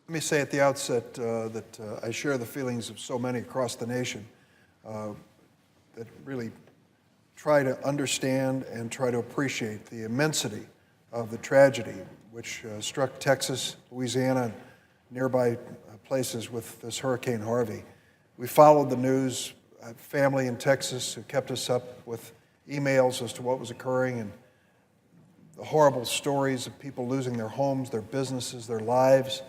Let me say at the outset that I share the feelings of so many across the nation that really try to understand and try to appreciate the immensity of the tragedy which struck Texas, Louisiana, and nearby places with this Hurricane Harvey. We followed the news, family in Texas who kept us up with emails as to what was occurring and the horrible stories of people losing their homes, their businesses, their lives.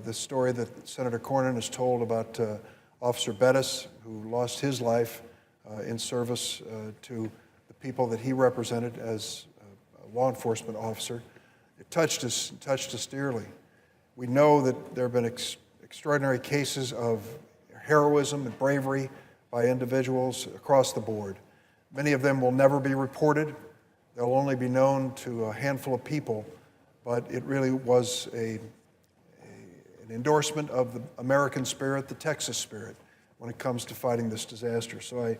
The story that Senator Cornyn has told about Officer Bettis, who lost his life in service to the people that he represented as a law enforcement officer. It touched us dearly. We know that there have been extraordinary cases of heroism and bravery by individuals across the board. Many of them will never be reported. They'll only be known to a handful of people, but it really was an endorsement of the American spirit, the Texas spirit, when it comes to fighting this disaster. So I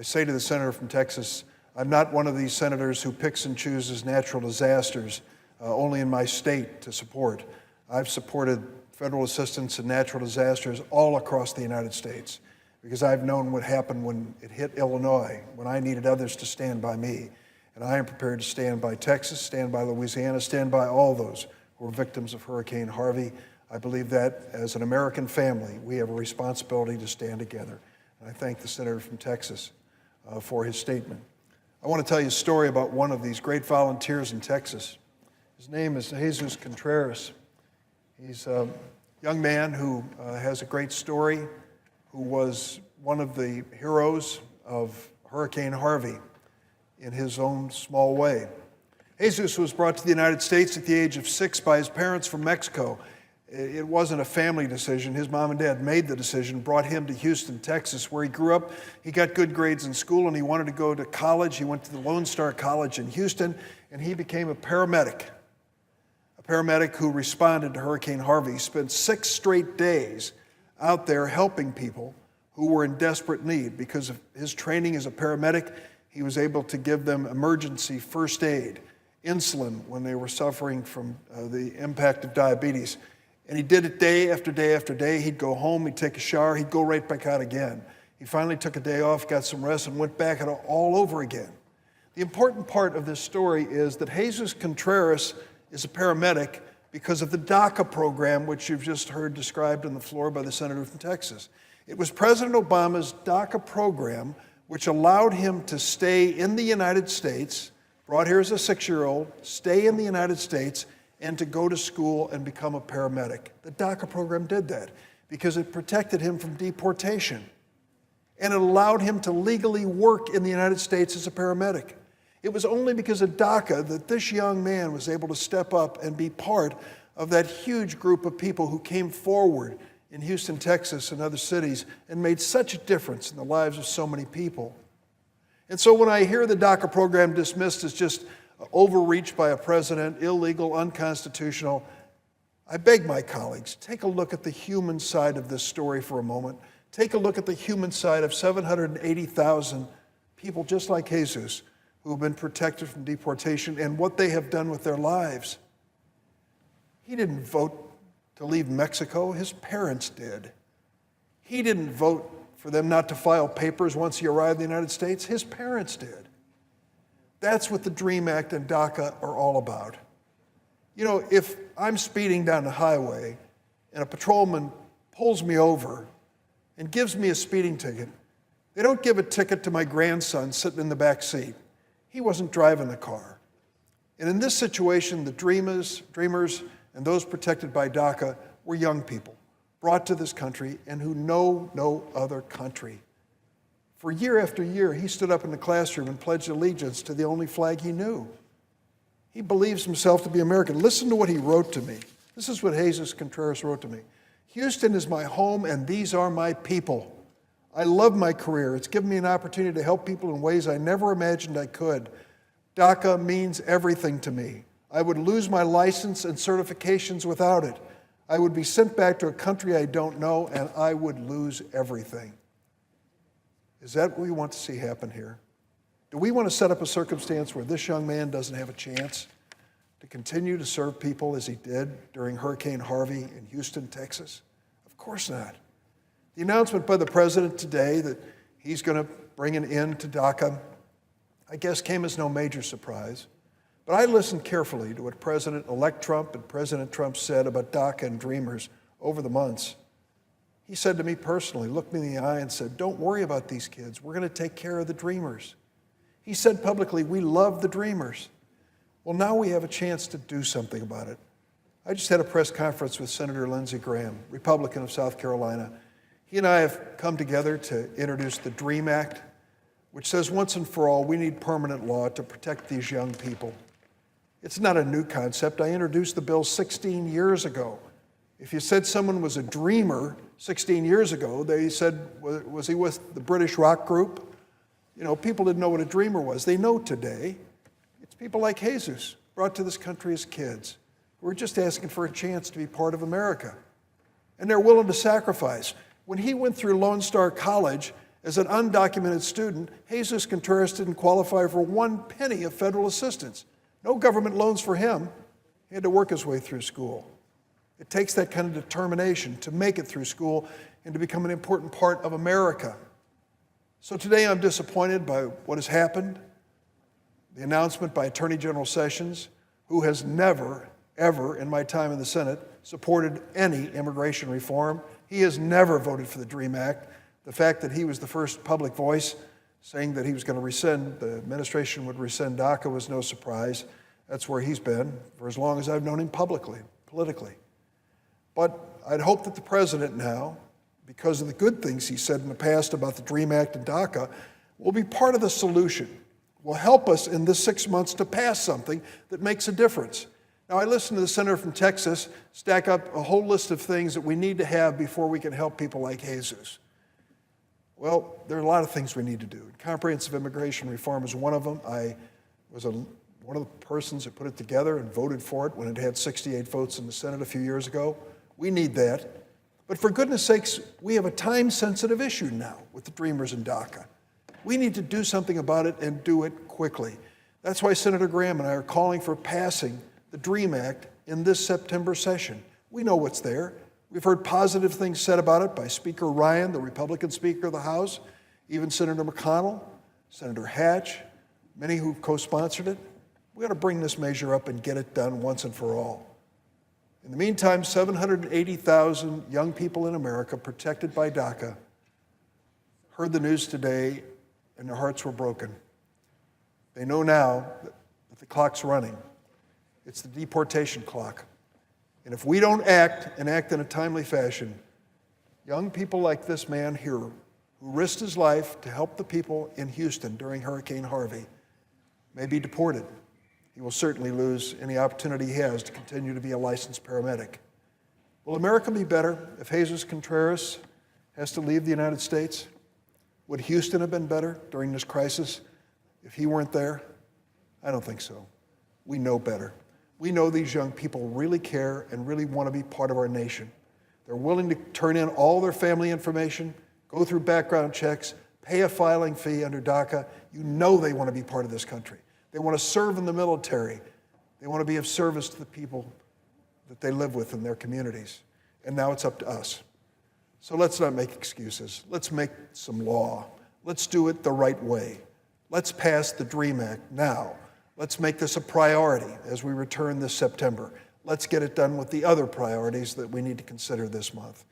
say to the senator from Texas, I'm not one of these senators who picks and chooses natural disasters only in my state to support. I've supported federal assistance in natural disasters all across the United States because I've known what happened when it hit Illinois, when I needed others to stand by me. And I am prepared to stand by Texas, stand by Louisiana, stand by all those who were victims of Hurricane Harvey. I believe that as an American family, we have a responsibility to stand together. And I thank the senator from Texas for his statement. I want to tell you a story about one of these great volunteers in Texas. His name is Hazers Contreras. He's a young man who has a great story, who was one of the heroes of Hurricane Harvey in his own small way. Jesus was brought to the United States at the age of 6 by his parents from Mexico. It wasn't a family decision. His mom and dad made the decision, brought him to Houston, Texas, where he grew up. He got good grades in school, and he wanted to go to college. He went to the Lone Star College in Houston, and he became a paramedic who responded to Hurricane Harvey. He spent 6 straight days out there helping people who were in desperate need. Because of his training as a paramedic, he was able to give them emergency first aid, insulin when they were suffering from the impact of diabetes. And he did it day after day after day. He'd go home, he'd take a shower, he'd go right back out again. He finally took a day off, got some rest, and went back at it all over again. The important part of this story is that Hazers Contreras is a paramedic because of the DACA program, which you've just heard described on the floor by the senator from Texas. It was President Obama's DACA program which allowed him to stay in the United States, brought here as a 6-year-old, stay in the United States, and to go to school and become a paramedic. The DACA program did that because it protected him from deportation. And it allowed him to legally work in the United States as a paramedic. It was only because of DACA that this young man was able to step up and be part of that huge group of people who came forward in Houston, Texas, and other cities and made such a difference in the lives of so many people. And so when I hear the DACA program dismissed as just overreach by a president, illegal, unconstitutional, I beg my colleagues, take a look at the human side of this story for a moment. Take a look at the human side of 780,000 people just like Jesus who have been protected from deportation and what they have done with their lives. He didn't vote to leave Mexico. His parents did. He didn't vote for them not to file papers once he arrived in the United States. His parents did. That's what the DREAM Act and DACA are all about. You know, if I'm speeding down the highway and a patrolman pulls me over and gives me a speeding ticket, they don't give a ticket to my grandson sitting in the back seat. He wasn't driving the car. And in this situation, the dreamers, and those protected by DACA were young people brought to this country and who know no other country. For year after year, he stood up in the classroom and pledged allegiance to the only flag he knew. He believes himself to be American. Listen to what he wrote to me. This is what Hazers Contreras wrote to me. Houston is my home and these are my people. I love my career. It's given me an opportunity to help people in ways I never imagined I could. DACA means everything to me. I would lose my license and certifications without it. I would be sent back to a country I don't know, and I would lose everything. Is that what we want to see happen here? Do we want to set up a circumstance where this young man doesn't have a chance to continue to serve people as he did during Hurricane Harvey in Houston, Texas? Of course not. The announcement by the president today that he's going to bring an end to DACA, I guess, came as no major surprise. But I listened carefully to what President-elect Trump and President Trump said about DACA and Dreamers over the months. He said to me personally, looked me in the eye and said, "Don't worry about these kids. We're going to take care of the Dreamers." He said publicly, "We love the Dreamers." Well, now we have a chance to do something about it. I just had a press conference with Senator Lindsey Graham, Republican of South Carolina. He and I have come together to introduce the DREAM Act, which says once and for all, we need permanent law to protect these young people. It's not a new concept. I introduced the bill 16 years ago. If you said someone was a dreamer 16 years ago, they said, was he with the British rock group? You know, people didn't know what a dreamer was. They know today. It's people like Jesus, brought to this country as kids, who are just asking for a chance to be part of America. And they're willing to sacrifice. When he went through Lone Star College as an undocumented student, Hazers Contreras didn't qualify for 1 penny of federal assistance. No government loans for him. He had to work his way through school. It takes that kind of determination to make it through school and to become an important part of America. So today I'm disappointed by what has happened. The announcement by Attorney General Sessions, who has never, ever in my time in the Senate supported any immigration reform. He has never voted for the DREAM Act. The fact that he was the first public voice saying that he was going to rescind, the administration would rescind DACA was no surprise. That's where he's been for as long as I've known him publicly, politically. But I'd hope that the president now, because of the good things he said in the past about the DREAM Act and DACA, will be part of the solution, will help us in this 6 months to pass something that makes a difference. Now, I listened to the senator from Texas stack up a whole list of things that we need to have before we can help people like Jesus. Well, there are a lot of things we need to do. Comprehensive immigration reform is one of them. I was one of the persons that put it together and voted for it when it had 68 votes in the Senate a few years ago. We need that. But for goodness sakes, we have a time-sensitive issue now with the Dreamers and DACA. We need to do something about it and do it quickly. That's why Senator Graham and I are calling for passing the DREAM Act in this September session. We know what's there. We've heard positive things said about it by Speaker Ryan, the Republican Speaker of the House, even Senator McConnell, Senator Hatch, many who've co-sponsored it. We ought to bring this measure up and get it done once and for all. In the meantime, 780,000 young people in America protected by DACA heard the news today and their hearts were broken. They know now that the clock's running. It's the deportation clock. And if we don't act and act in a timely fashion, young people like this man here, who risked his life to help the people in Houston during Hurricane Harvey, may be deported. He will certainly lose any opportunity he has to continue to be a licensed paramedic. Will America be better if Hazers Contreras has to leave the United States? Would Houston have been better during this crisis if he weren't there? I don't think so. We know better. We know these young people really care and really want to be part of our nation. They're willing to turn in all their family information, go through background checks, pay a filing fee under DACA. You know they want to be part of this country. They want to serve in the military. They want to be of service to the people that they live with in their communities. And now it's up to us. So let's not make excuses. Let's make some law. Let's do it the right way. Let's pass the DREAM Act now. Let's make this a priority as we return this September. Let's get it done with the other priorities that we need to consider this month.